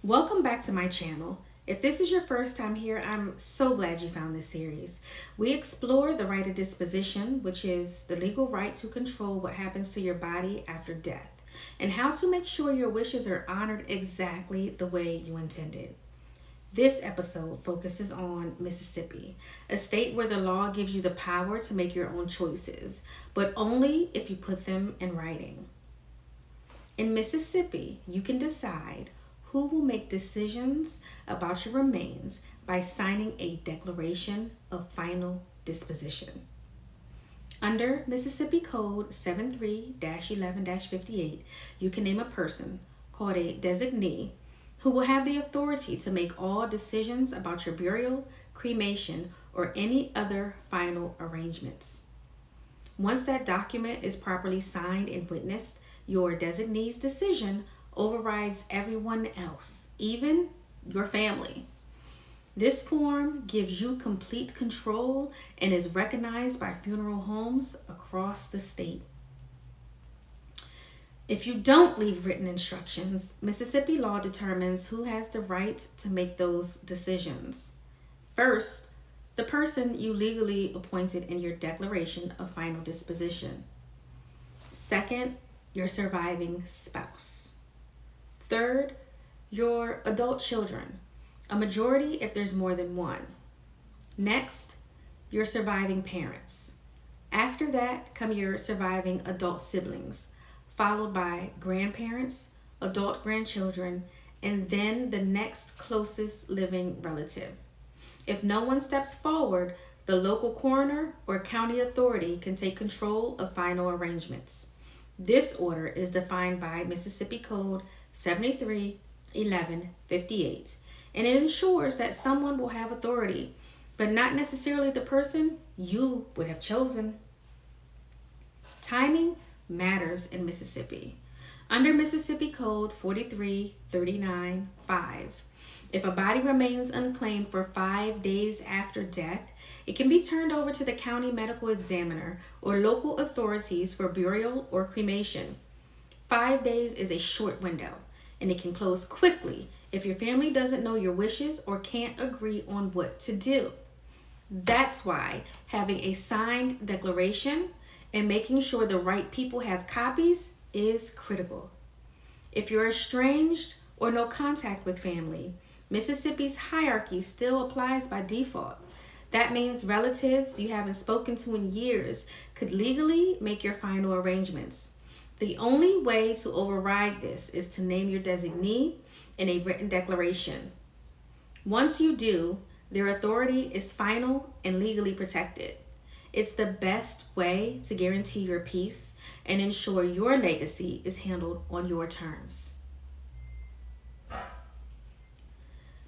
Welcome back to my channel. If this is your first time here, I'm so glad you found this series. We explore the right of disposition, which is the legal right to control what happens to your body after death, and how to make sure your wishes are honored exactly the way you intended. This episode focuses on Mississippi, a state where the law gives you the power to make your own choices, but only if you put them in writing. In Mississippi, you can decide who will make decisions about your remains by signing a declaration of final disposition. Under Mississippi Code 73-11-58, you can name a person called a designee who will have the authority to make all decisions about your burial, cremation, or any other final arrangements. Once that document is properly signed and witnessed, your designee's decision overrides everyone else, even your family. This form gives you complete control and is recognized by funeral homes across the state. If you don't leave written instructions, Mississippi law determines who has the right to make those decisions. First, the person you legally appointed in your declaration of final disposition. Second, your surviving spouse. Third, your adult children, a majority if there's more than one. Next, your surviving parents. After that come your surviving adult siblings, followed by grandparents, adult grandchildren, and then the next closest living relative. If no one steps forward, the local coroner or county authority can take control of final arrangements. This order is defined by Mississippi Code 73-11-58, and it ensures that someone will have authority, but not necessarily the person you would have chosen. Timing matters in Mississippi. Under Mississippi Code 43-39-5, if a body remains unclaimed for 5 days after death, it can be turned over to the county medical examiner or local authorities for burial or cremation. 5 days is a short window, and it can close quickly if your family doesn't know your wishes or can't agree on what to do. That's why having a signed declaration and making sure the right people have copies is critical. If you're estranged or no contact with family, Mississippi's hierarchy still applies by default. That means relatives you haven't spoken to in years could legally make your final arrangements. The only way to override this is to name your designee in a written declaration. Once you do, their authority is final and legally protected. It's the best way to guarantee your peace and ensure your legacy is handled on your terms.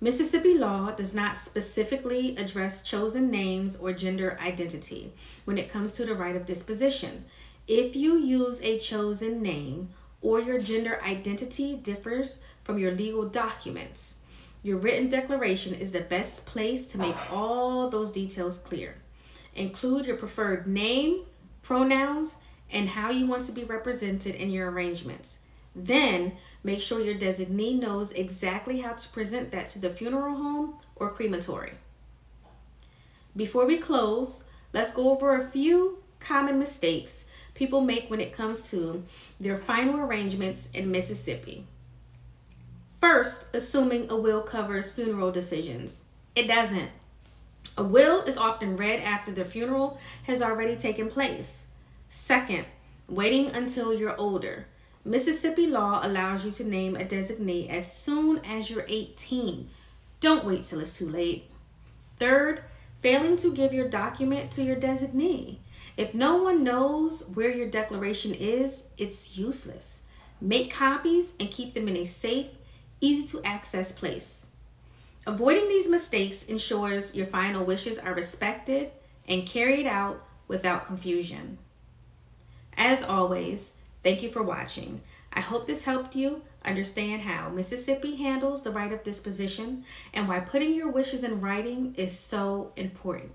Mississippi law does not specifically address chosen names or gender identity when it comes to the right of disposition. If you use a chosen name or your gender identity differs from your legal documents, your written declaration is the best place to make all those details clear. Include your preferred name, pronouns, and how you want to be represented in your arrangements. Then, make sure your designee knows exactly how to present that to the funeral home or crematory. Before we close, let's go over a few common mistakes people make when it comes to their final arrangements in Mississippi. First, assuming a will covers funeral decisions. It doesn't. A will is often read after the funeral has already taken place. Second, waiting until you're older. Mississippi law allows you to name a designee as soon as you're 18. Don't wait till it's too late. Third, failing to give your document to your designee. If no one knows where your declaration is, it's useless. Make copies and keep them in a safe, easy to access place. Avoiding these mistakes ensures your final wishes are respected and carried out without confusion. As always, thank you for watching. I hope this helped you understand how Mississippi handles the right of disposition and why putting your wishes in writing is so important.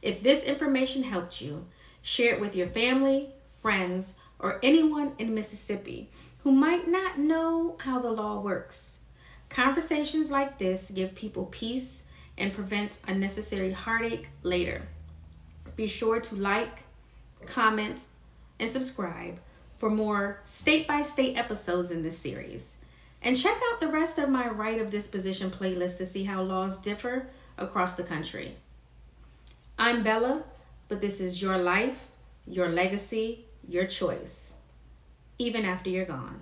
If this information helped you, share it with your family, friends, or anyone in Mississippi who might not know how the law works. Conversations like this give people peace and prevent unnecessary heartache later. Be sure to like, comment, and subscribe for more state-by-state episodes in this series. And check out the rest of my Right of Disposition playlist to see how laws differ across the country. I'm Bella, but this is your life, your legacy, your choice, even after you're gone.